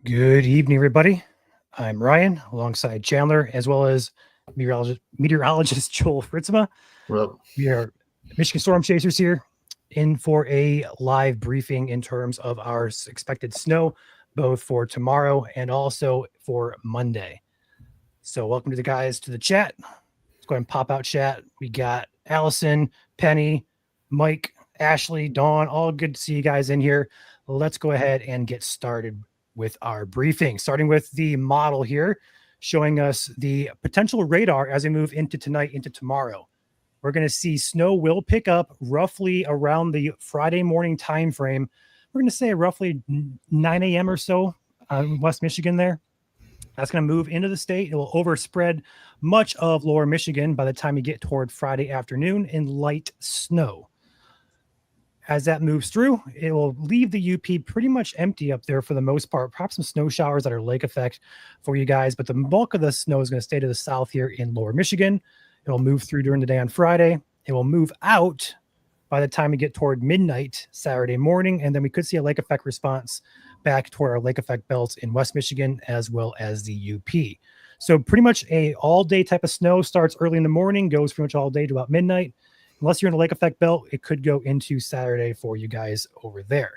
Good evening, everybody. I'm Ryan, alongside Chandler, as well as meteorologist Joel Fritzma. Well, We are Michigan Storm Chasers here, in for a live briefing in terms of our expected snow, both for tomorrow and also for Monday. So, welcome to the guys to the chat. Let's go ahead and pop out chat. We got Allison, Penny, Mike, Ashley, Dawn. All good to see you guys in here. Let's go ahead and get started with our briefing, starting with the model here, showing us the potential radar as we move into tonight, into tomorrow. We're going to see snow will pick up roughly around the Friday morning time frame. We're going to say roughly 9 a.m. or so in West Michigan there. That's going to move into the state. It will overspread much of lower Michigan by the time you get toward Friday afternoon in light snow. As that moves through, it will leave the UP pretty much empty up there for the most part. Perhaps some snow showers that are lake effect for you guys, but the bulk of the snow is going to stay to the south here in lower Michigan. It will move through during the day on Friday. It will move out by the time we get toward midnight Saturday morning, and then we could see a lake effect response back toward our lake effect belts in West Michigan as well as the UP. So pretty much a all-day type of snow starts early in the morning, goes pretty much all day to about midnight. Unless you're in the lake effect belt, it could go into Saturday for you guys over there.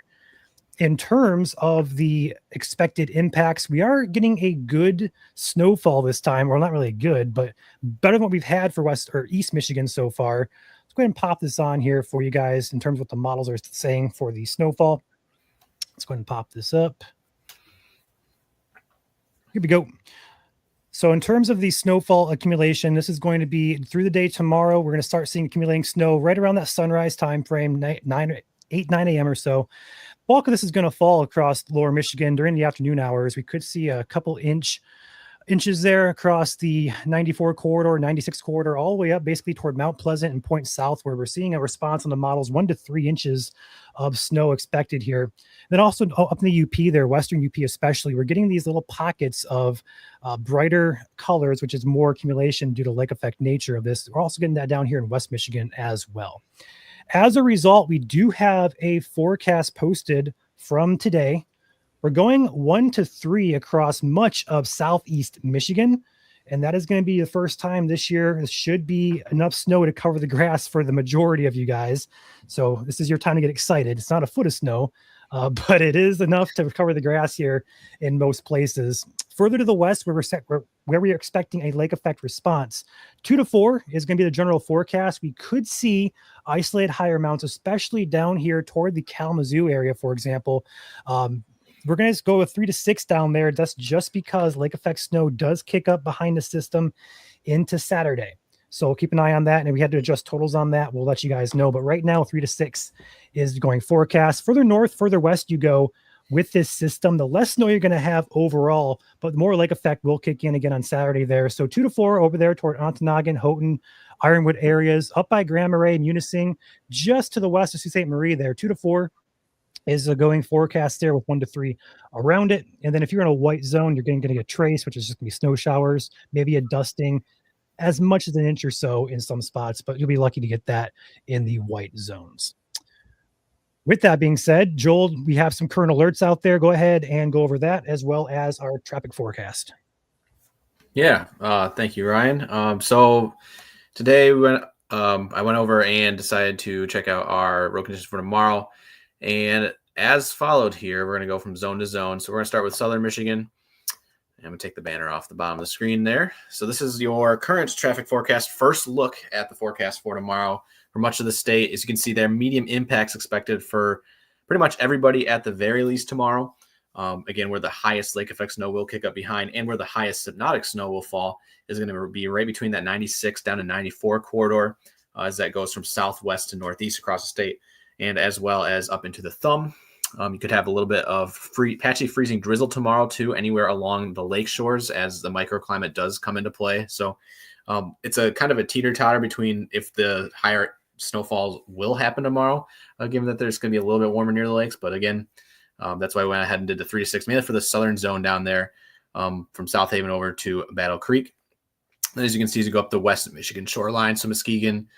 In terms of the expected impacts, we are getting a good snowfall this time. Well, not really good, but better than what we've had for West or East Michigan so far. Let's go ahead and pop this on here for you guys in terms of what the models are saying for the snowfall. Let's go ahead and pop this up. Here we go. So in terms of the snowfall accumulation, this is going to be through the day tomorrow. We're going to start seeing accumulating snow right around that sunrise time frame, 9 a.m. or so. Bulk of this is going to fall across lower Michigan during the afternoon hours. We could see a couple inches there across the 94 corridor, 96 corridor, all the way up basically toward Mount Pleasant and Point South, where we're seeing a response on the models, 1 to 3 inches of snow expected here. Then also up in the UP there, Western UP especially, we're getting these little pockets of brighter colors, which is more accumulation due to lake effect nature of this. We're also getting that down here in West Michigan as well. As a result, we do have a forecast posted from today. We're going 1 to 3 across much of Southeast Michigan, and that is going to be the first time this year. This should be enough snow to cover the grass for the majority of you guys. So this is your time to get excited. It's not a foot of snow, but it is enough to cover the grass here in most places. Further to the west, where we are expecting a lake effect response, 2 to 4 is going to be the general forecast. We could see isolated higher amounts, especially down here toward the Kalamazoo area, for example. We're going to go with 3 to 6 down there. That's just because lake effect snow does kick up behind the system into Saturday. So keep an eye on that. And if we had to adjust totals on that, we'll let you guys know. But right now, 3 to 6 is going forecast. Further north, further west you go with this system, the less snow you're going to have overall, but the more lake effect will kick in again on Saturday there. So 2 to 4 over there toward Ontonagon, Houghton, Ironwood areas, up by Grand Marais, Munising, just to the west of Sault Ste. Marie there, 2 to 4. Is a going forecast there with 1 to 3 around it. And then if you're in a white zone, you're going to get a trace, which is just going to be snow showers, maybe a dusting, as much as an inch or so in some spots, but you'll be lucky to get that in the white zones. With that being said, Joel, we have some current alerts out there. Go ahead and go over that as well as our traffic forecast. Yeah, thank you, Ryan. So today I went over and decided to check out our road conditions for tomorrow. And as followed here, we're going to go from zone to zone. So we're going to start with Southern Michigan. I'm going to take the banner off the bottom of the screen there. So this is your current traffic forecast. First look at the forecast for tomorrow for much of the state. As you can see there, medium impacts expected for pretty much everybody at the very least tomorrow. Again, where the highest lake effect snow will kick up behind and where the highest synodic snow will fall is going to be right between that 96 down to 94 corridor as that goes from southwest to northeast across the state and as well as up into the thumb. You could have a little bit of patchy freezing drizzle tomorrow too, anywhere along the lake shores as the microclimate does come into play. So it's a kind of a teeter-totter between if the higher snowfalls will happen tomorrow, given that there's going to be a little bit warmer near the lakes. But again, that's why I went ahead and did the 3 to 6, mainly for the southern zone down there from South Haven over to Battle Creek. And as you can see, as you go up the west Michigan shoreline, so Muskegon,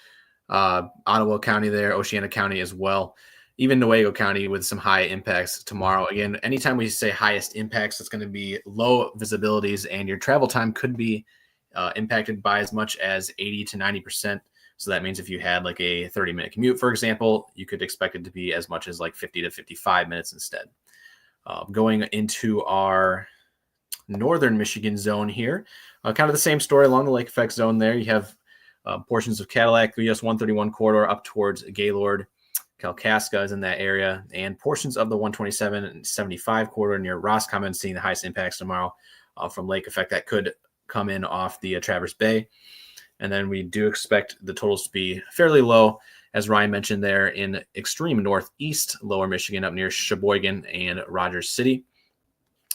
Ottawa County there, Oceana County as well. even Newaygo County with some high impacts tomorrow. Again, anytime we say highest impacts, it's going to be low visibilities, and your travel time could be impacted by as much as 80 to 90%. So that means if you had like a 30-minute commute, for example, you could expect it to be as much as like 50 to 55 minutes instead. Going into our northern Michigan zone here, kind of the same story along the lake effect zone there. You have portions of Cadillac, the US 131 corridor up towards Gaylord. Kalkaska is in that area, and portions of the 127 and 75 corridor near Roscommon seeing the highest impacts tomorrow from lake effect that could come in off the Traverse Bay. And then we do expect the totals to be fairly low, as Ryan mentioned there, in extreme northeast lower Michigan up near Sheboygan and Rogers City.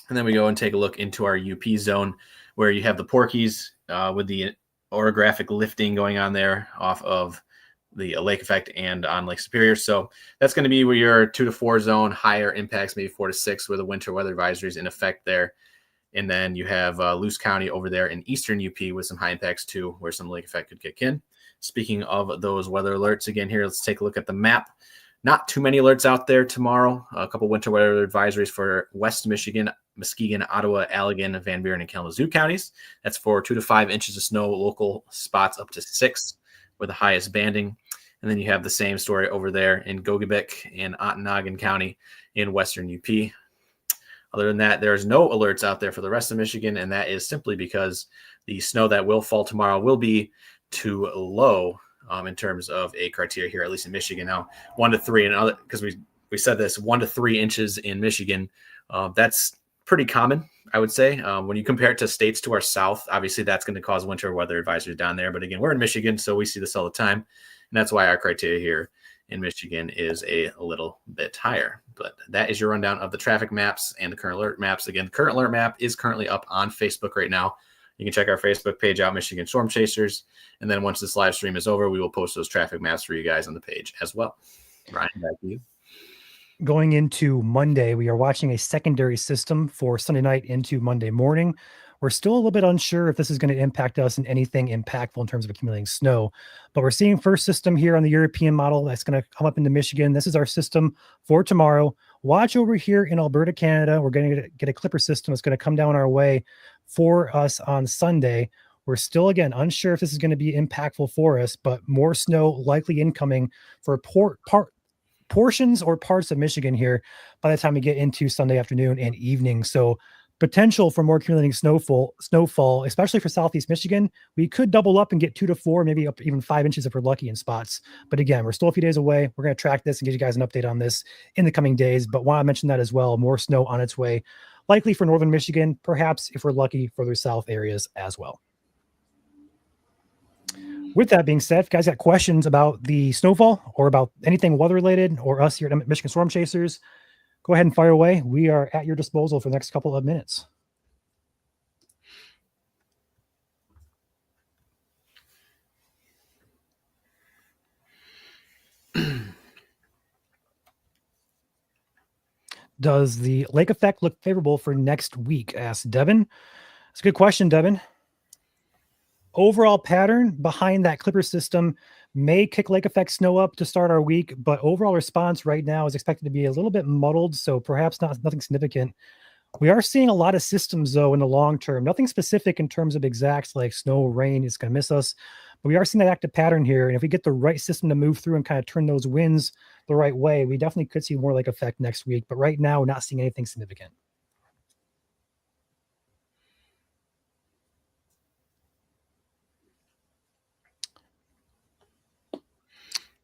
And then we go and take a look into our UP zone, where you have the Porkies with the orographic lifting going on there off of the lake effect and on Lake Superior. So that's going to be where your 2 to 4 zone, higher impacts, maybe 4 to 6, where the winter weather advisory is in effect there. And then you have Luce County over there in eastern UP with some high impacts too, where some lake effect could kick in. Speaking of those weather alerts, again here, let's take a look at the map. Not too many alerts out there tomorrow. A couple winter weather advisories for West Michigan, Muskegon, Ottawa, Allegan, Van Buren, and Kalamazoo counties. That's for 2 to 5 inches of snow, local spots up to 6 with the highest banding. And then you have the same story over there in Gogebic and Ontonagon County in western UP. Other than that, there's no alerts out there for the rest of Michigan, and that is simply because the snow that will fall tomorrow will be too low in terms of a criteria here, at least in Michigan. Now, 1 to 3, and other, because we said this, 1 to 3 inches in Michigan, that's pretty common, I would say. When you compare it to states to our south, obviously that's going to cause winter weather advisories down there. But again, we're in Michigan, so we see this all the time, and that's why our criteria here in Michigan is a little bit higher. But that is your rundown of the traffic maps and the current alert maps. Again, the current alert map is currently up on Facebook right now. You can check our Facebook page out, Michigan Storm Chasers. And then once this live stream is over, we will post those traffic maps for you guys on the page as well. Ryan, back to you. Going into Monday, we are watching a secondary system for Sunday night into Monday morning. We're still a little bit unsure if this is going to impact us in anything impactful in terms of accumulating snow, but we're seeing first system here on the European model that's going to come up into Michigan. This is our system for tomorrow. Watch over here in Alberta, Canada. We're going to get a clipper system that's going to come down our way for us on Sunday. We're still, again, unsure if this is going to be impactful for us, but more snow likely incoming for portions or parts of Michigan here by the time we get into Sunday afternoon and evening. So potential for more accumulating snowfall, especially for Southeast Michigan. We could double up and get 2 to 4, maybe up even 5 inches if we're lucky in spots. But again, we're still a few days away. We're going to track this and give you guys an update on this in the coming days. But want to mention that as well, more snow on its way, likely for northern Michigan, perhaps if we're lucky, further south areas as well. With that being said, if you guys got questions about the snowfall or about anything weather related or us here at Michigan Storm Chasers, go ahead and fire away. We are at your disposal for the next couple of minutes. Does the lake effect look favorable for next week? Asked Devin. It's a good question, Devin. Overall pattern behind that clipper system may kick lake effect snow up to start our week, but overall response right now is expected to be a little bit muddled, so perhaps nothing significant. We are seeing a lot of systems, though, in the long term. Nothing specific in terms of exacts like snow, rain is going to miss us, but we are seeing that active pattern here, and if we get the right system to move through and kind of turn those winds the right way, we definitely could see more lake effect next week, but right now we're not seeing anything significant.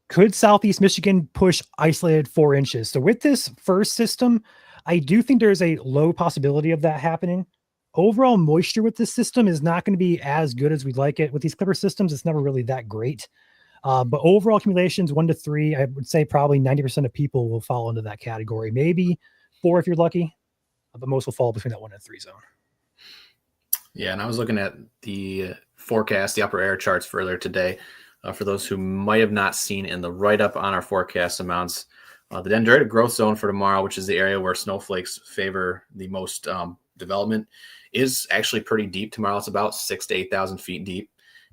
Could Southeast Michigan push isolated 4 inches? So with this first system, I do think there's a low possibility of that happening. Overall moisture with this system is not going to be as good as we'd like it. With these clipper systems, it's never really that great. But overall accumulations, 1 to 3, I would say probably 90% of people will fall into that category. Maybe 4 if you're lucky, but most will fall between that 1 and 3 zone. Yeah, and I was looking at the forecast, the upper air charts further today. For those who might have not seen in the write-up on our forecast amounts, the dendritic growth zone for tomorrow, which is the area where snowflakes favor the most development, is actually pretty deep tomorrow. It's about 6,000 to 8,000 feet deep,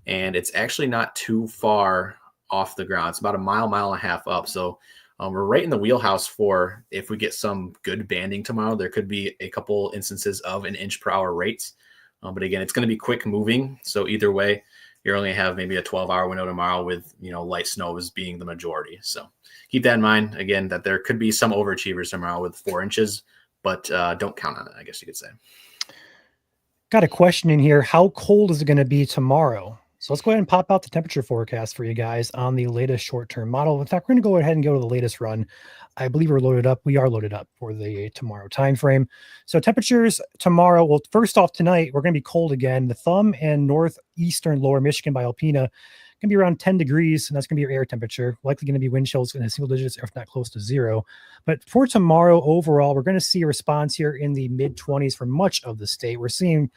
and it's actually not too far off the ground. It's about a mile and a half up. So We're right in the wheelhouse for if we get some good banding tomorrow. There could be a couple instances of an inch per hour rates. But again, it's going to be quick moving. So either way, you're only have maybe a 12-hour window tomorrow with, light snow as being the majority. So keep that in mind, again, that there could be some overachievers tomorrow with 4 inches, but don't count on it, I guess you could say. Got a question in here. How cold is it going to be tomorrow? So let's go ahead and pop out the temperature forecast for you guys on the latest short-term model. In fact, we're going to go ahead and go to the latest run. I believe we're loaded up. We are loaded up for the tomorrow time frame. So temperatures tomorrow, well, first off tonight, we're going to be cold again. The thumb and northeastern lower Michigan by Alpena going to be around 10 degrees, and that's going to be your air temperature. Likely going to be wind chills in the single digits, if not close to 0. But for tomorrow overall, we're going to see a response here in the mid-20s for much of the state. We're seeing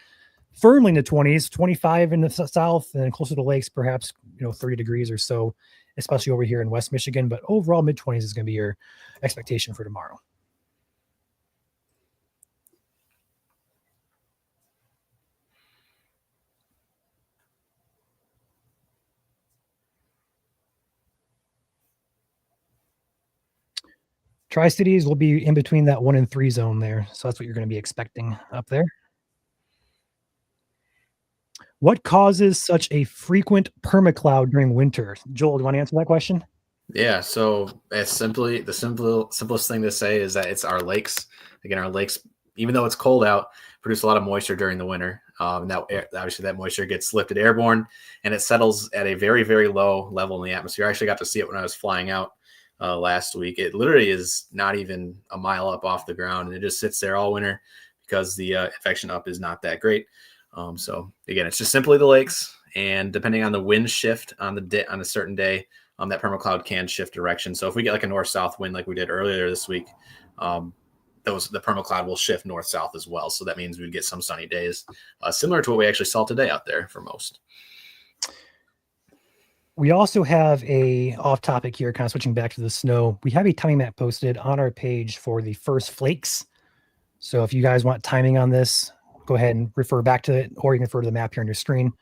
firmly in the 20s, 25 in the south, and then closer to lakes, perhaps 30 degrees or so, especially over here in West Michigan. But overall, mid-20s is going to be your expectation for tomorrow. Tri-Cities will be in between that 1 and 3 zone there. So that's what you're going to be expecting up there. What causes such a frequent permacloud during winter? Joel, do you want to answer that question? Yeah, so it's the simplest thing to say is that it's our lakes. Again, our lakes, even though it's cold out, produce a lot of moisture during the winter. Obviously, that moisture gets lifted airborne, and it settles at a very, very low level in the atmosphere. I actually got to see it when I was flying out last week. It literally is not even a mile up off the ground, and it just sits there all winter because the infection up is not that great. So again, it's just simply the lakes, and depending on the wind shift on a certain day, that permacloud can shift direction. So if we get like a north-south wind like we did earlier this week, the permacloud will shift north-south as well. So that means we'd get some sunny days, similar to what we actually saw today out there for most. We also have a off topic here, kind of switching back to the snow. We have a timing map posted on our page for the first flakes. So if you guys want timing on this, go ahead and refer back to it, or you can refer to the map here on your screen.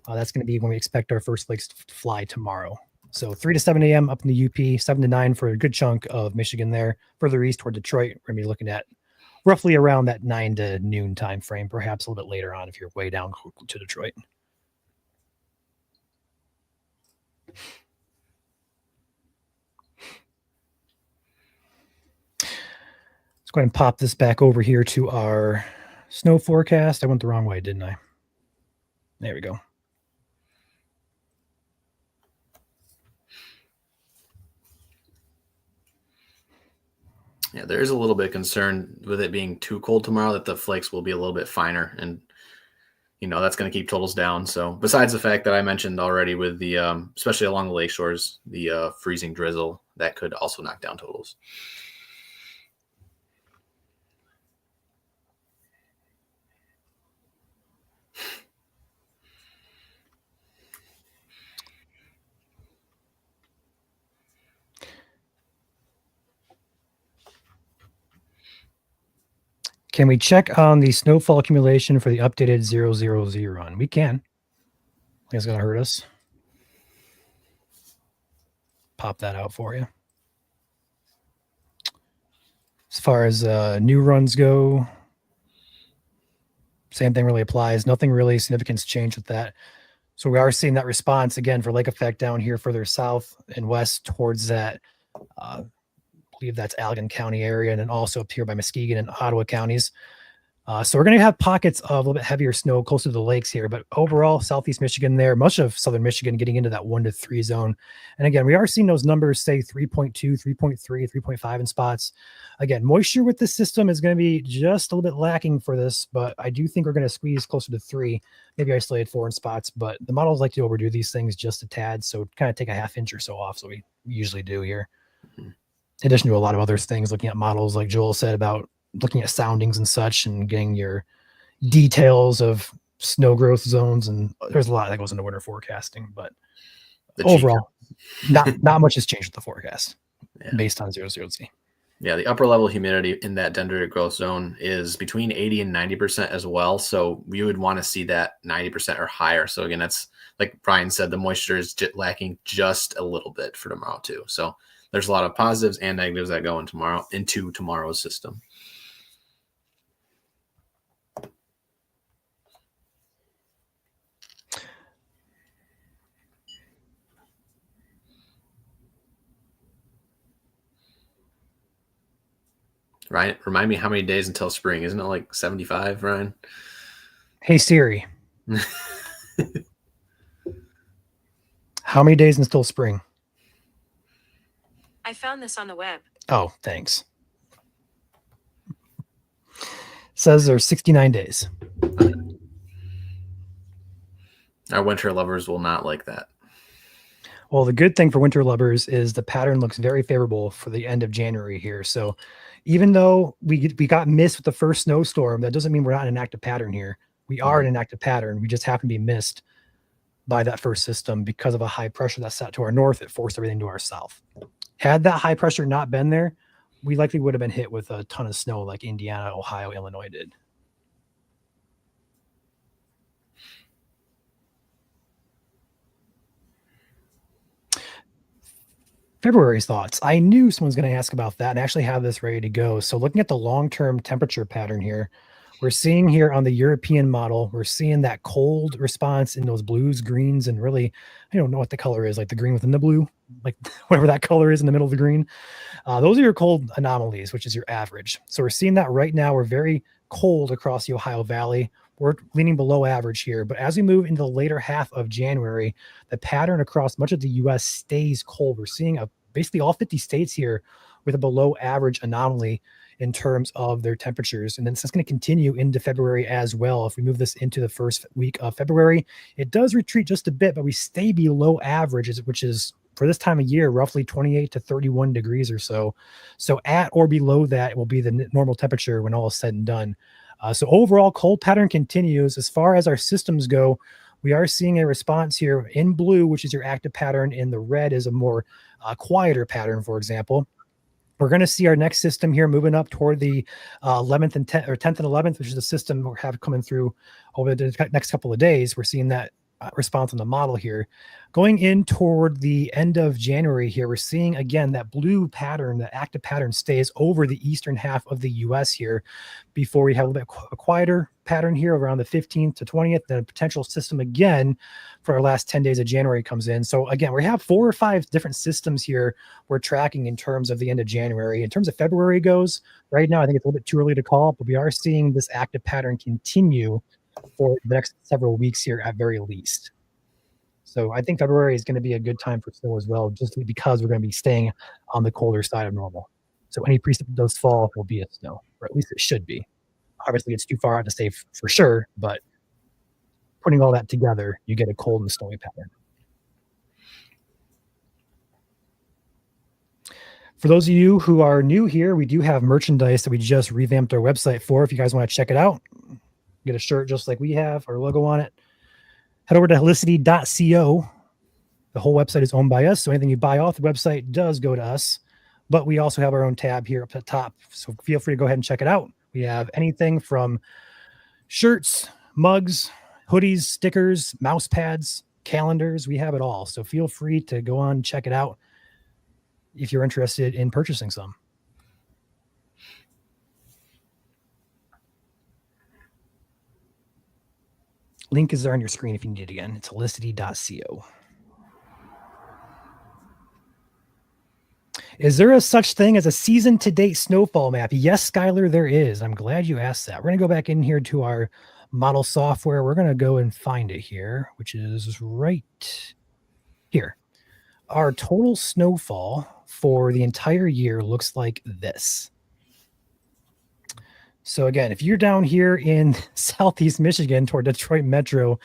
That's going to be when we expect our first flakes to fly tomorrow. So 3 to 7 a.m. up in the UP, 7 to 9 for a good chunk of Michigan there. Further east toward Detroit, we're going to be looking at roughly around that 9 to noon time frame, perhaps a little bit later on if you're way down to Detroit. Let's go ahead and pop this back over here to our snow forecast. I went the wrong way, didn't I? There we go. Yeah, there is a little bit of concern with it being too cold tomorrow that the flakes will be a little bit finer, and that's going to keep totals down. So besides the fact that I mentioned already with the especially along the lake shores, the freezing drizzle, that could also knock down totals. Can we check on the snowfall accumulation for the updated 000 run? We can. I think it's going to hurt us. Pop that out for you. As far as new runs go, same thing really applies. Nothing really significant's changed with that. So we are seeing that response again for lake effect down here further south and west towards that, I believe that's Allegan County area, and then also up here by Muskegon and Ottawa counties. So we're going to have pockets of a little bit heavier snow closer to the lakes here, but overall southeast Michigan there, much of southern Michigan getting into that 1 to 3 zone. And again, we are seeing those numbers say 3.2, 3.3, 3.5 in spots. Again, moisture with this system is going to be just a little bit lacking for this, but I do think we're going to squeeze closer to 3, maybe isolated 4 in spots, but the models like to overdo these things just a tad, so kind of take a half inch or so off, so we usually do here. In addition to a lot of other things, looking at models like Joel said about looking at soundings and such and getting your details of snow growth zones. And there's a lot that goes into winter forecasting, but overall, not much has changed with the forecast based on 0Z. Yeah, the upper level humidity in that dendritic growth zone is between 80 and 90% as well. So we would want to see that 90% or higher. So again, that's like Brian said, the moisture is lacking just a little bit for tomorrow too. So there's a lot of positives and negatives that go into tomorrow's system. Ryan, remind me how many days until spring? Isn't it like 75, Ryan? Hey Siri, how many days until spring? I found this on the web. Oh, thanks. Says there's 69 days. Our winter lovers will not like that. Well, the good thing for winter lovers is the pattern looks very favorable for the end of January here. So even though we got missed with the first snowstorm, that doesn't mean we're not in an active pattern here. We are in an active pattern. We just happen to be missed by that first system because of a high pressure that's set to our north. It forced everything to our south. Had that high pressure not been there, we likely would have been hit with a ton of snow like Indiana, Ohio, Illinois did. February's thoughts. I knew someone's going to ask about that and actually have this ready to go. So looking at the long-term temperature pattern here, we're seeing here on the European model, we're seeing that cold response in those blues, greens, and really, I don't know what the color is, like the green within the blue, like whatever that color is in the middle of the green. Those are your cold anomalies, which is your average. So we're seeing that right now. We're very cold across the Ohio Valley. We're leaning below average here. But as we move into the later half of January, the pattern across much of the U.S. stays cold. We're seeing basically all 50 states here with a below average anomaly in terms of their temperatures. And then it's going to continue into February as well. If we move this into the first week of February, it does retreat just a bit, but we stay below average, which is for this time of year, roughly 28 to 31 degrees or so. So at or below that will be the normal temperature when all is said and done. So overall, cold pattern continues. As far as our systems go, we are seeing a response here in blue, which is your active pattern. In the red is a more quieter pattern, for example. We're going to see our next system here moving up toward the 11th and 10th, or 10th and 11th, which is the system we have coming through over the next couple of days. We're seeing that response on the model here. Going in toward the end of January here, we're seeing again that blue pattern, the active pattern stays over the eastern half of the US here before we have a little bit a quieter pattern here around the 15th to 20th. Then a potential system again for our last 10 days of January comes in. So again, we have 4 or 5 different systems here we're tracking in terms of the end of January. In terms of February goes, right now I think it's a little bit too early to call, but we are seeing this active pattern continue for the next several weeks here at very least. So I think February is going to be a good time for snow as well, just because we're going to be staying on the colder side of normal. So any precip that does fall will be a snow, or at least it should be. Obviously, it's too far out to say for sure, but putting all that together, you get a cold and snowy pattern. For those of you who are new here, we do have merchandise that we just revamped our website for. If you guys want to check it out, get a shirt just like we have, our logo on it. Head over to helicity.co. The whole website is owned by us, so anything you buy off the website does go to us. But we also have our own tab here up at the top, so feel free to go ahead and check it out. We have anything from shirts, mugs, hoodies, stickers, mouse pads, calendars. We have it all, so feel free to go on and check it out if you're interested in purchasing some. Link is there on your screen if you need it again. It's helicity.co. Is there a such thing as a season-to-date snowfall map? Yes, Skylar, there is. I'm glad you asked that. We're going to go back in here to our model software. We're going to go and find it here, which is right here. Our total snowfall for the entire year looks like this. So again, if you're down here in Southeast Michigan toward Detroit Metro,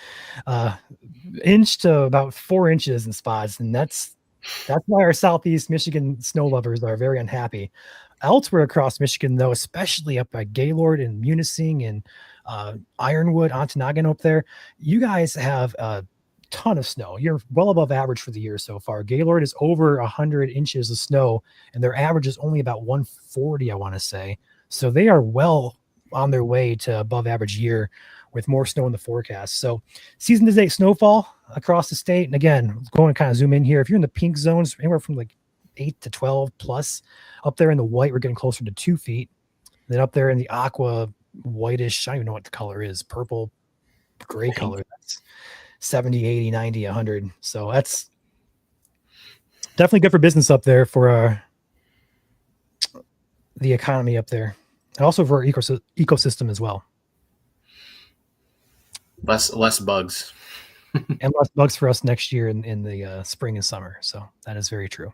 inch to about 4 inches in spots, and that's why our Southeast Michigan snow lovers are very unhappy. Elsewhere across Michigan, though, especially up by Gaylord and Munising and Ironwood, Ontonagon up there, you guys have ton of snow. You're well above average for the year so far. Gaylord is over 100 inches of snow, and their average is only about 140, I want to say. So they are well on their way to above average year with more snow in the forecast. So season to date snowfall across the state. And again, going to kind of zoom in here. If you're in the pink zones, anywhere from like 8 to 12 plus. Up there in the white, we're getting closer to 2 feet. Then up there in the aqua whitish, I don't even know what the color is, purple, gray color. That's 70, 80, 90, 100. So that's definitely good for business up there for the economy up there. And also for our ecosystem as well. Less bugs. And less bugs for us next year in the spring and summer. So that is very true.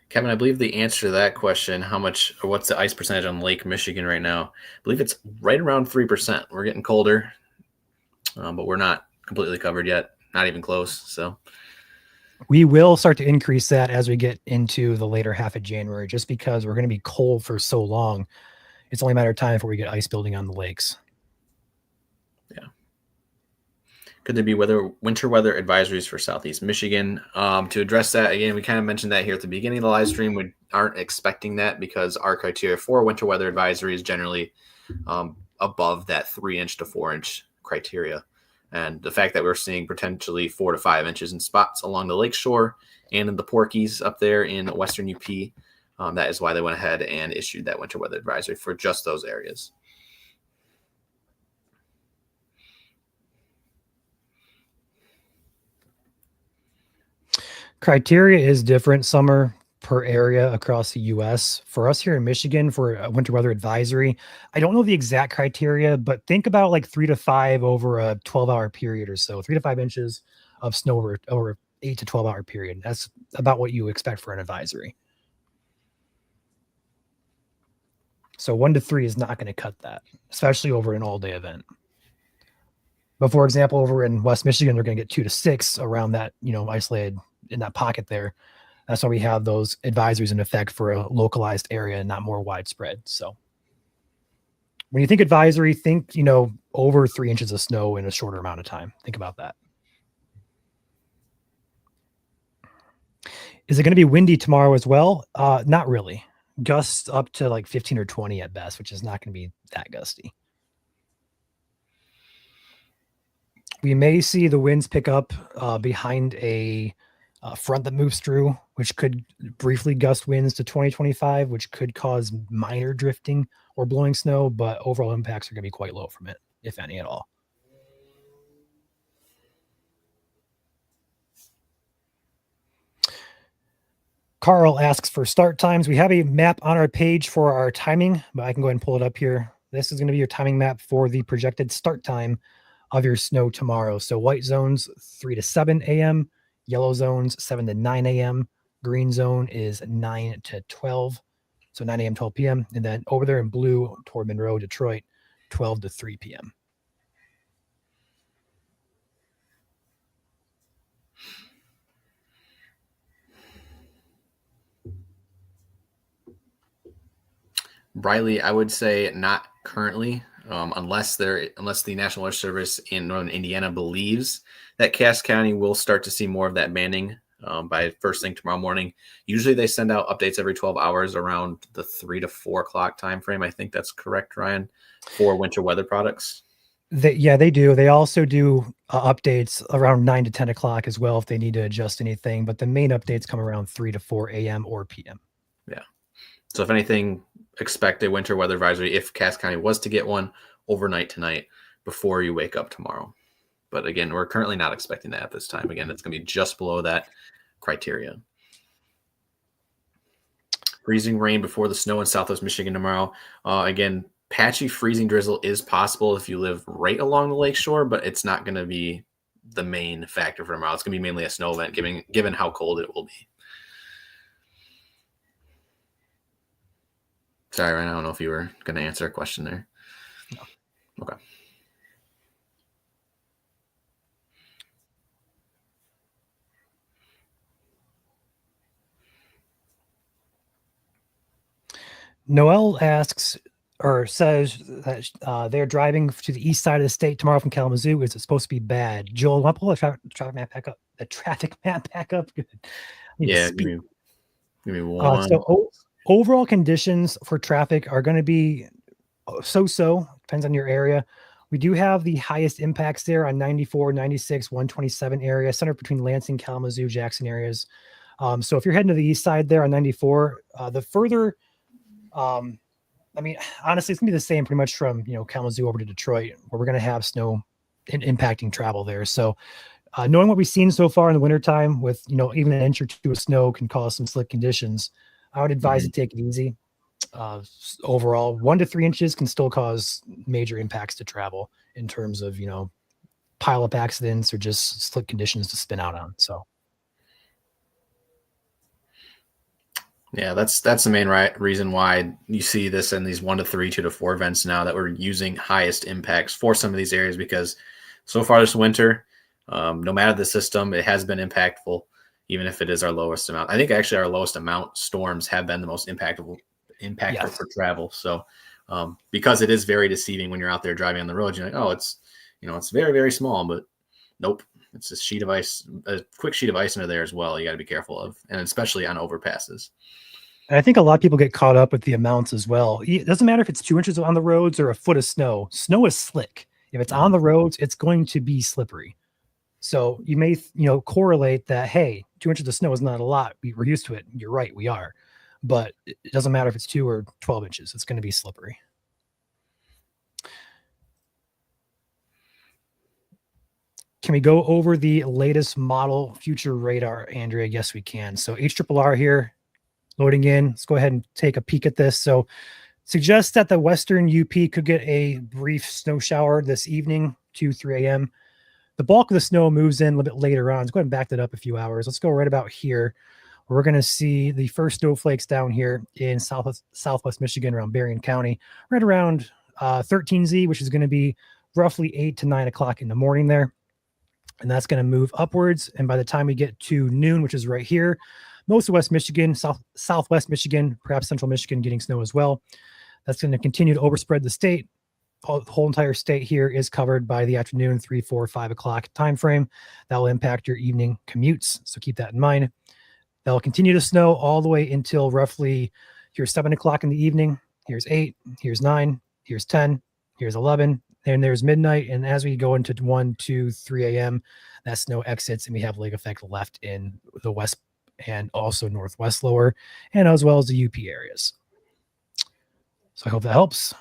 Kevin, I believe the answer to that question, what's the ice percentage on Lake Michigan right now? I believe it's right around 3%. We're getting colder, but we're not completely covered yet. Not even close. So we will start to increase that as we get into the later half of January, just because we're going to be cold for so long. It's only a matter of time before we get ice building on the lakes. Yeah. Could there be winter weather advisories for Southeast Michigan? To address that, again, we kind of mentioned that here at the beginning of the live stream. We aren't expecting that because our criteria for winter weather advisory is generally above that 3-inch to 4-inch criteria. And the fact that we're seeing potentially 4 to 5 inches in spots along the lakeshore and in the Porkies up there in western UP, that is why they went ahead and issued that winter weather advisory for just those areas. Criteria is different. Some are per area across the U.S. For us here in Michigan, for a winter weather advisory, I don't know the exact criteria, but think about like 3 to 5 over a 12-hour period or so. 3 to 5 inches of snow over 8 to 12-hour period. That's about what you expect for an advisory. So 1 to 3 is not going to cut that, especially over an all-day event. But for example, over in West Michigan, they're going to get 2 to 6 around that, isolated in that pocket there. That's why we have those advisories in effect for a localized area and not more widespread. So when you think advisory, think, over 3 inches of snow in a shorter amount of time. Think about that. Is it going to be windy tomorrow as well? Not really. Gusts up to like 15 or 20 at best, which is not going to be that gusty. We may see the winds pick up behind a front that moves through, which could briefly gust winds to 20-25, which could cause minor drifting or blowing snow, but overall impacts are going to be quite low from it, if any at all. Carl asks for start times. We have a map on our page for our timing, but I can go ahead and pull it up here. This is going to be your timing map for the projected start time of your snow tomorrow. So white zones 3 to 7 a.m., yellow zones 7 to 9 a.m., green zone is 9 to 12, so 9 a.m., 12 p.m., and then over there in blue toward Monroe, Detroit, 12 to 3 p.m. Riley, I would say not currently, unless the National Weather Service in Northern Indiana believes that Cass County will start to see more of that banning by first thing tomorrow morning. Usually they send out updates every 12 hours around the 3 to 4 o'clock time frame. I think that's correct, Ryan, for winter weather products. They do. They also do updates around 9 to 10 o'clock as well if they need to adjust anything. But the main updates come around 3 to 4 a.m. or p.m. Yeah. So if anything, expect a winter weather advisory if Cass County was to get one overnight tonight before you wake up tomorrow. But again, we're currently not expecting that at this time. Again, it's going to be just below that criteria. Freezing rain before the snow in Southwest Michigan tomorrow. Again, patchy freezing drizzle is possible if you live right along the lakeshore, but it's not going to be the main factor for tomorrow. It's going to be mainly a snow event, given how cold it will be. Sorry, Ryan, I don't know if you were going to answer a question there. No. Okay. Noel asks, or says that they're driving to the east side of the state tomorrow from Kalamazoo. Is it supposed to be bad? Joel, want to pull the traffic map back up? The traffic map back up. Good. I need to Yeah, speak. give me one. Overall conditions for traffic are going to be so. Depends on your area. We do have the highest impacts there on 94, 96, 127 area, centered between Lansing, Kalamazoo, Jackson areas. So if you're heading to the east side there on 94, the further, I mean, honestly, it's gonna be the same pretty much from Kalamazoo over to Detroit, where we're gonna have snow impacting travel there. So knowing what we've seen so far in the wintertime with even an inch or two of snow can cause some slick conditions, I would advise to take it easy. Overall, 1 to 3 inches can still cause major impacts to travel in terms of pile up accidents or just slick conditions to spin out on. So yeah, that's the main reason why you see this in these 1 to 3, 2 to 4 events now, that we're using highest impacts for some of these areas, because so far this winter, no matter the system, it has been impactful, even if it is our lowest amount. I think actually our lowest amount storms have been the most impactful yes. for travel. So because it is very deceiving when you're out there driving on the road, you're like, oh, it's it's very, very small, but nope, it's a sheet of ice, a quick sheet of ice under there as well. You got to be careful of, and especially on overpasses. And I think a lot of people get caught up with the amounts as well. It doesn't matter if it's 2 inches on the roads or a foot of snow. Snow is slick. If it's on the roads, it's going to be slippery. So you may, correlate that, hey, 2 inches of snow is not a lot. We're used to it. You're right, we are. But it doesn't matter if it's 2 or 12 inches. It's going to be slippery. Can we go over the latest model future radar, Andrea? Yes, we can. So HRRR here, loading in. Let's go ahead and take a peek at this. So suggests that the western UP could get a brief snow shower this evening, 2, 3 a.m. The bulk of the snow moves in a little bit later on. Let's go ahead and back that up a few hours. Let's go right about here. We're going to see the first snowflakes down here in southwest Michigan around Berrien County, right around 13Z, which is going to be roughly 8 to 9 o'clock in the morning there. And that's going to move upwards. And by the time we get to noon, which is right here, most of West Michigan, southwest Michigan, perhaps central Michigan getting snow as well. That's going to continue to overspread the state. The whole entire state here is covered by the afternoon 3, 4, 5 o'clock time frame. That will impact your evening commutes. So keep that in mind. That'll continue to snow all the way until roughly here's 7 o'clock in the evening. Here's 8, here's 9, here's 10, here's 11, and there's midnight. And as we go into 1, 2, 3 a.m., that snow exits and we have lake effect left in the west and also northwest lower, and as well as the UP areas. So I hope that helps.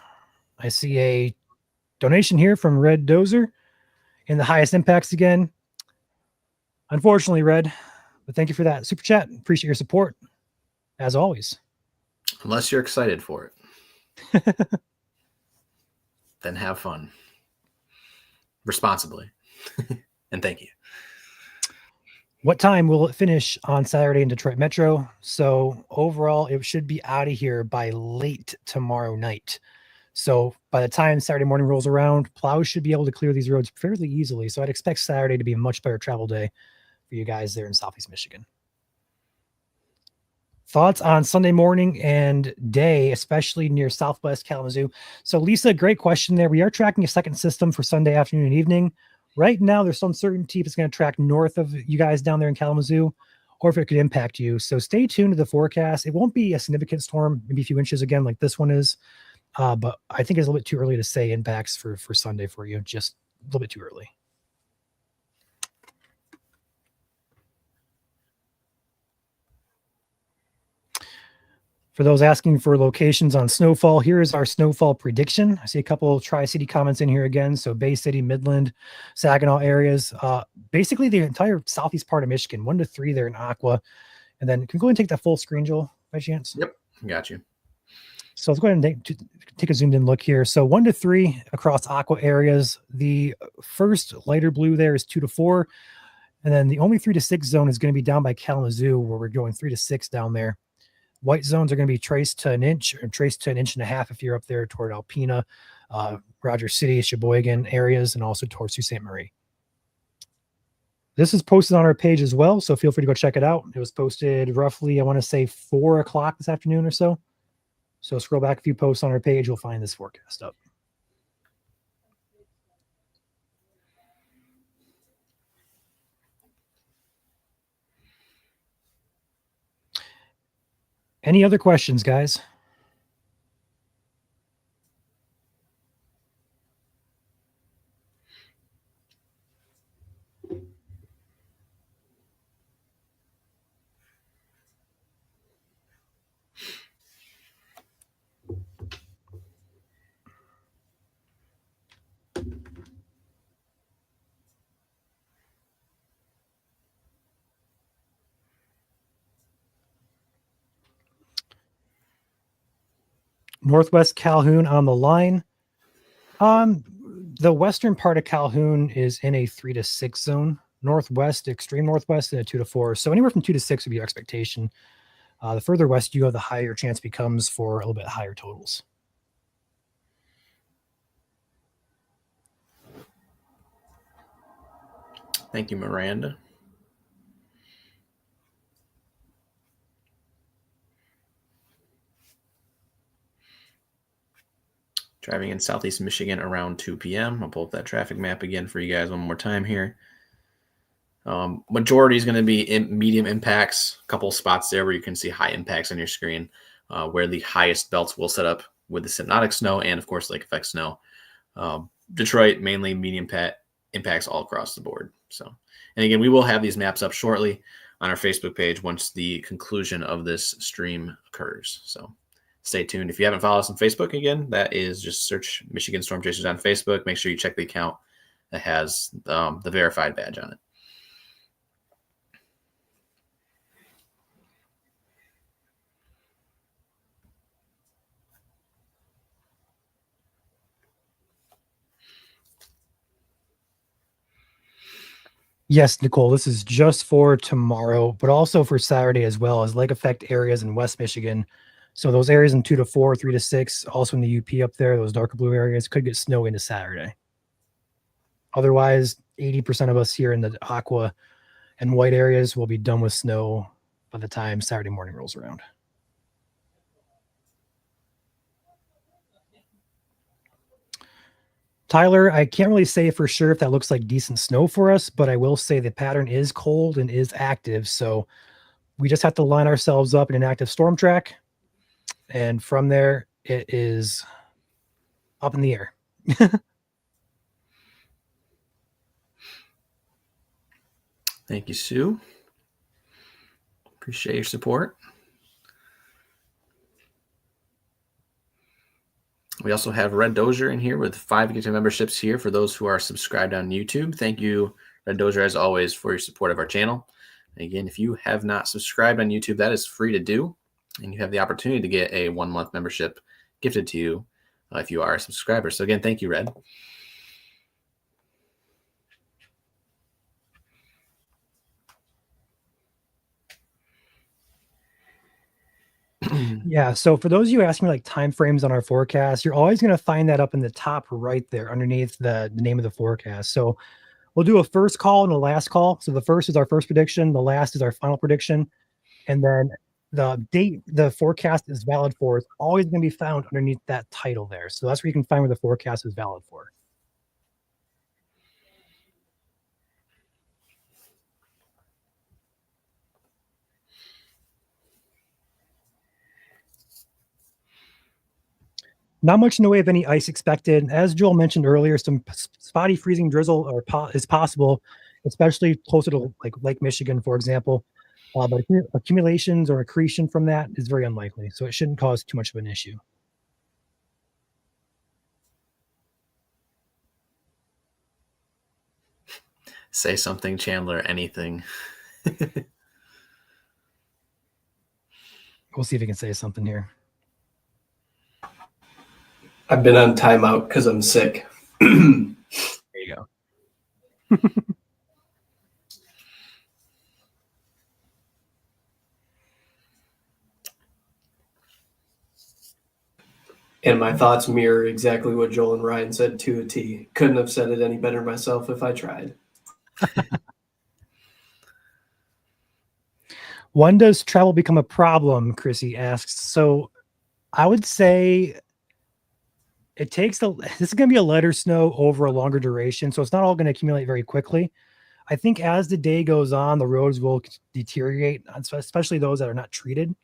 I see a donation here from Red Dozer in the highest impacts again. Unfortunately, Red, but thank you for that super chat. Appreciate your support, as always. Unless you're excited for it, then have fun responsibly. And thank you. What time will it finish on Saturday in Detroit Metro? So overall, it should be out of here by late tomorrow night. So by the time Saturday morning rolls around, plows should be able to clear these roads fairly easily. So I'd expect Saturday to be a much better travel day for you guys there in Southeast Michigan. Thoughts on Sunday morning and day, especially near Southwest Kalamazoo? So Lisa, great question there. We are tracking a second system for Sunday afternoon and evening. Right now, there's some uncertainty if it's going to track north of you guys down there in Kalamazoo or if it could impact you. So stay tuned to the forecast. It won't be a significant storm, maybe a few inches again like this one is. But I think it's a little bit too early to say impacts for Sunday for you. Just a little bit too early. For those asking for locations on Snowfall, here is our snowfall prediction. I see a couple of Tri-City comments in here again. So Bay City, Midland, Saginaw areas. Basically the entire southeast part of Michigan, 1 to 3 there in Aqua. And then can you go ahead and take that full screen, Joel, by chance? Yep, got you. So let's go ahead and take a zoomed in look here. So 1 to 3 across Aqua areas. The first lighter blue there is 2 to 4. And then the only 3 to 6 zone is going to be down by Kalamazoo, where we're going 3 to 6 down there. White zones are going to be traced to an inch or traced to 1.5 inches if you're up there toward Alpena, Rogers City, Sheboygan areas, and also towards Sault Ste. Marie. This is posted on our page as well, so feel free to go check it out. It was posted roughly, I want to say 4 o'clock this afternoon or so. So scroll back a few posts on our page, you'll find this forecast up. Any other questions, guys? Northwest Calhoun on the line. The western part of Calhoun is in a 3 to 6 zone. Northwest, extreme northwest, and a 2 to 4. So anywhere from 2 to 6 would be your expectation. The further west you go, the higher chance becomes for a little bit higher totals. Thank you, Miranda. Driving in Southeast Michigan around 2 p.m. I'll pull up that traffic map again for you guys one more time here. Majority is going to be medium impacts. A couple spots there where you can see high impacts on your screen, where the highest belts will set up with the synodic snow and, of course, lake effect snow. Detroit, mainly medium impacts all across the board. So, and again, we will have these maps up shortly on our Facebook page once the conclusion of this stream occurs. So stay tuned. If you haven't followed us on Facebook, again, that is just search Michigan Storm Chasers on Facebook. Make sure you check the account that has the verified badge on it. Yes, Nicole, this is just for tomorrow, but also for Saturday as well as lake effect areas in West Michigan. So those areas in 2 to 4, 3 to 6, also in the UP up there, those darker blue areas could get snow into Saturday. Otherwise, 80% of us here in the aqua and white areas will be done with snow by the time Saturday morning rolls around. Tyler, I can't really say for sure if that looks like decent snow for us, but I will say the pattern is cold and is active. So we just have to line ourselves up in an active storm track. And from there, it is up in the air. Thank you, Sue. Appreciate your support. We also have Red Dozier in here with 5 gifted memberships here for those who are subscribed on YouTube. Thank you, Red Dozier, as always, for your support of our channel. And again, if you have not subscribed on YouTube, that is free to do. And you have the opportunity to get a 1-month membership gifted to you if you are a subscriber. So again, thank you, Red. Yeah. So for those of you asking like time frames on our forecast, you're always going to find that up in the top right there underneath the name of the forecast. So we'll do a first call and a last call. So the first is our first prediction. The last is our final prediction. And then the date the forecast is valid for is always going to be found underneath that title there. So that's where you can find where the forecast is valid for. Not much in the way of any ice expected. As Joel mentioned earlier, some spotty freezing drizzle is possible, especially closer to like Lake Michigan, for example. But accumulations or accretion from that is very unlikely, so it shouldn't cause too much of an issue. Say something, Chandler, anything. We'll see if he can say something here. I've been on timeout because I'm sick. There you go. And my thoughts mirror exactly what Joel and Ryan said to a T. Couldn't have said it any better myself if I tried. When does travel become a problem? Chrissy asks. So I would say it takes this is going to be a lighter snow over a longer duration, so it's not all going to accumulate very quickly. I think as the day goes on, the roads will deteriorate, especially those that are not treated.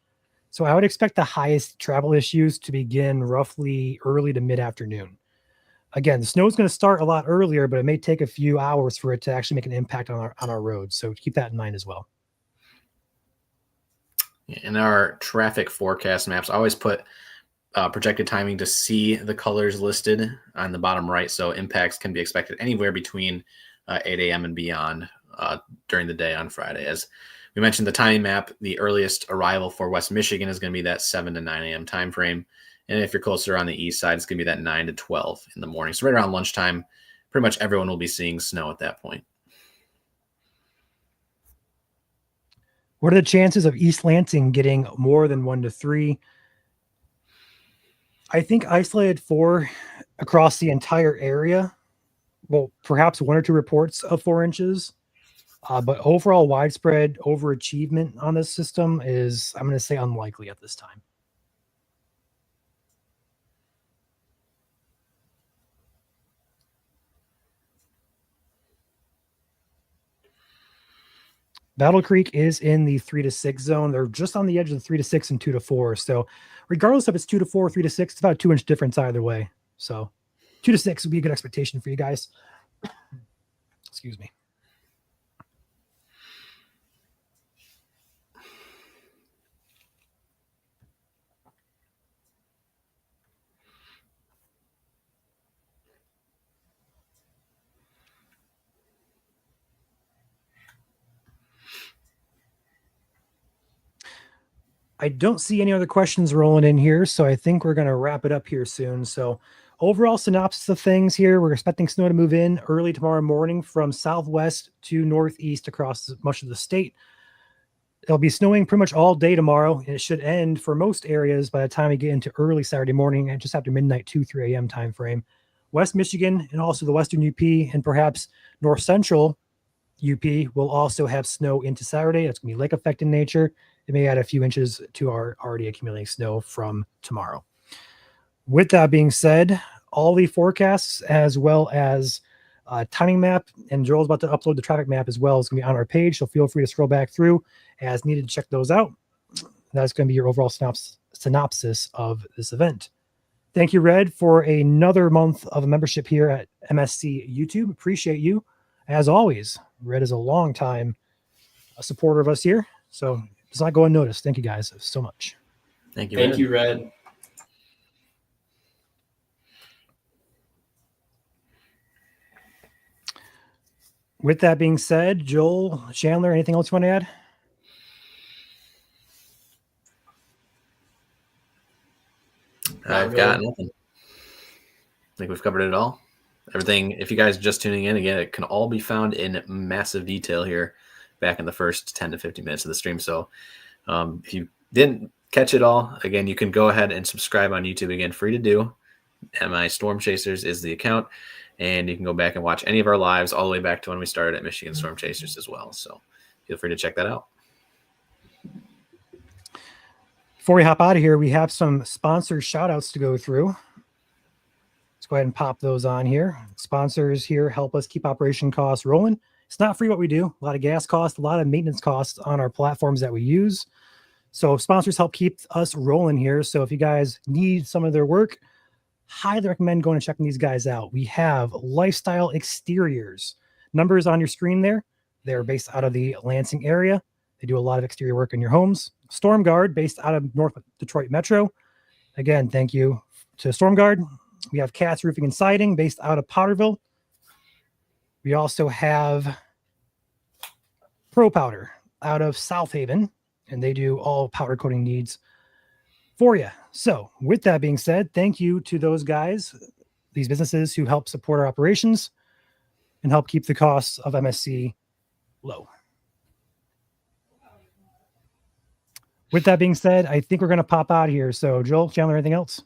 So I would expect the highest travel issues to begin roughly early to mid-afternoon. Again, the snow is going to start a lot earlier, but it may take a few hours for it to actually make an impact on our roads. So keep that in mind as well. In our traffic forecast maps, I always put projected timing to see the colors listed on the bottom right. So impacts can be expected anywhere between 8 a.m. and beyond during the day on Friday. As we mentioned, the timing map, the earliest arrival for West Michigan is going to be that 7 to 9 a.m. time frame. And if you're closer on the east side, it's going to be that 9 to 12 in the morning. So right around lunchtime, pretty much everyone will be seeing snow at that point. What are the chances of East Lansing getting more than 1 to 3? I think isolated 4 across the entire area. Well, perhaps 1 or 2 reports of 4 inches. But overall widespread overachievement on this system is, I'm going to say, unlikely at this time. Battle Creek is in the 3 to 6 zone. They're just on the edge of the 3 to 6 and 2 to 4. So regardless if it's 2 to 4, 3 to 6, it's about a 2-inch difference either way. So 2 to 6 would be a good expectation for you guys. Excuse me. I don't see any other questions rolling in here, so I think we're going to wrap it up here soon. So overall synopsis of things here, we're expecting snow to move in early tomorrow morning from southwest to northeast across much of the state. It'll be snowing pretty much all day tomorrow, and it should end for most areas by the time we get into early Saturday morning and just after midnight, 2, 3 a.m. time frame. West Michigan and also the western UP and perhaps north central UP will also have snow into Saturday. It's going to be lake effect in nature. It may add a few inches to our already accumulating snow from tomorrow. With that being said, all the forecasts as well as timing map, and Joel's about to upload the traffic map as well, is going to be on our page, so feel free to scroll back through as needed to check those out. That's going to be your overall synopsis of this event. Thank you, Red, for another month of membership here at MSC YouTube. Appreciate you. As always, Red is a long time supporter of us here, so it's not go unnoticed. Thank you guys so much. Thank you. Thank you, Red. With that being said, Joel, Chandler, anything else you want to add? I've got nothing. I think we've covered it all. Everything, if you guys are just tuning in, again, it can all be found in massive detail here back in the first 10 to 15 minutes of the stream. So if you didn't catch it all, again, you can go ahead and subscribe on YouTube. Again, free to do. MI Storm Chasers is the account. And you can go back and watch any of our lives all the way back to when we started at Michigan Storm Chasers as well. So feel free to check that out. Before we hop out of here, we have some sponsor shout outs to go through. Let's go ahead and pop those on here. Sponsors here help us keep operation costs rolling. It's not free what we do. A lot of gas costs, a lot of maintenance costs on our platforms that we use. So sponsors help keep us rolling here. So if you guys need some of their work, highly recommend going and checking these guys out. We have Lifestyle Exteriors. Numbers on your screen there. They're based out of the Lansing area. They do a lot of exterior work in your homes. Storm Guard, based out of North Detroit Metro. Again, thank you to Storm Guard. We have Katz Roofing and Siding, based out of Potterville. We also have Pro Powder out of South Haven, and they do all powder coating needs for you. So with that being said, thank you to those guys, these businesses who help support our operations and help keep the costs of MSC low. With that being said, I think we're going to pop out here. So Joel, Chandler, anything else?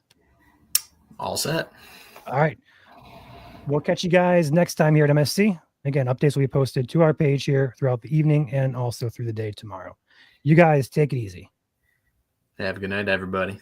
All set. All right. We'll catch you guys next time here at MSC. Again, updates will be posted to our page here throughout the evening and also through the day tomorrow. You guys take it easy. Have a good night, everybody.